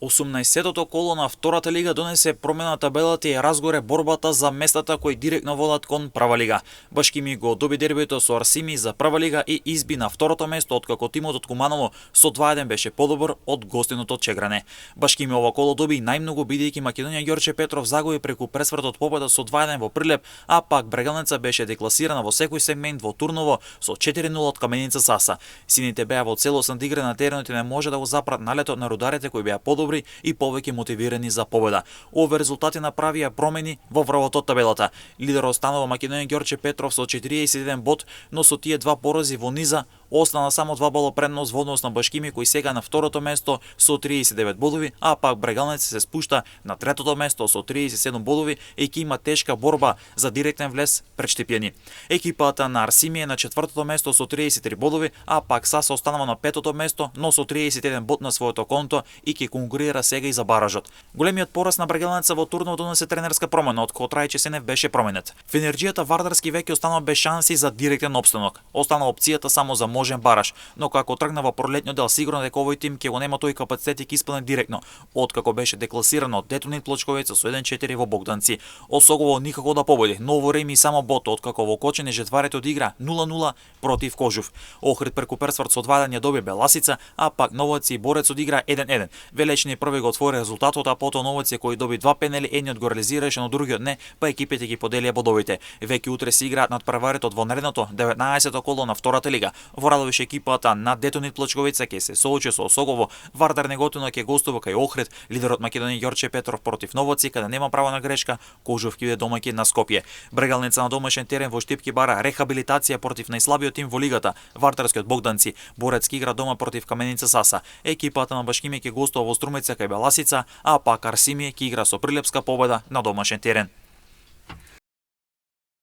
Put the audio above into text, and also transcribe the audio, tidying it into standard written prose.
18-тото коло на втората лига донесе промена на табелата и разгоре борбата за местата кои директно водат кон прва лига. Башкими го доби дербито со Арсими за прва лига и изби на второто место, откако тимот од Куманово со 2-1 беше подобар од гостиното Чегране. Башкими ова коло доби најмногу бидејќи Македонија Ѓорче Петров загуби преку пресвртот победа со 2-1 во Прилеп, а пак Брегалница беше декласирана во секој сегмент во Турново со 4-0 од Каменица Саса. Сините беа во целосна игра на теренот и не може да го запрат налетот на рударите кои беа подобри и повеќе мотивирани за победа. Овие резултати направија промени во врвот од табелата. Лидер останува Македонија Ѓорче Петров со 41 бод, но со тие два порази во низа остана само 2 бола предност во однос на Башкими кој сега на второто место со 39 бодови, а пак Брегалница се спушта на третото место со 37 бодови и ќе има тешка борба за директен влез пред Штипјани. Екипата на Арсими е на четвртото место со 33 бодови, а пак Саса останува на петото место, но со 31 бод на своето конто и ќе конкурира сега и за баражот. Големиот пораз на Брегалница во турнирот донесе тренерска промена, од која Трајче Сенев беше променет. В енерџијата Вардарски веќе останува без шанси за директен опстанок. Остана опцијата само за можен бараж, но како тргна во пролетниот дел сигурно дека овој тим ќе го нема тој капацитет и ќе исполни директно, откако беше декласирано од Детонит Плочковец со 1-4 во Богданци. Осогово никако да победи, ново реми само бот, откако во Кочене жетварите одигра 0-0 против Кожув. Охрид преку Персврт со 2-1 ја доби Беласица, а пак Новаци и Борец одигра 1-1. Велечни први го отвори резултатот, а потоа Новаци кој доби два пенели, едниот го реализираше, но другиот не, па екипите ги поделија бодовите. Веќе утре се играат над прваритот во наредното 19-то коло на втората лига. Во Радовиш екипата на Детонит Плочковица ќе се соочи со Осогово, Вардар Неготино ќе гостува кај Охрид, лидерот Македонија Ѓорче Петров против Новаци, каде нема право на грешка, Кожув ќе биде домаќин на Скопје. Брегалница на домашен терен во Штипки бара рехабилитација против најслабиот тим во лигата, Вардарскиот Богданци. Борец ќе игра дома против Каменица Саса. Екипата на Башкими ќе гостува во Струмица кај Беласица, а пак Арсими ќе игра со Прилепска победа на домашен терен.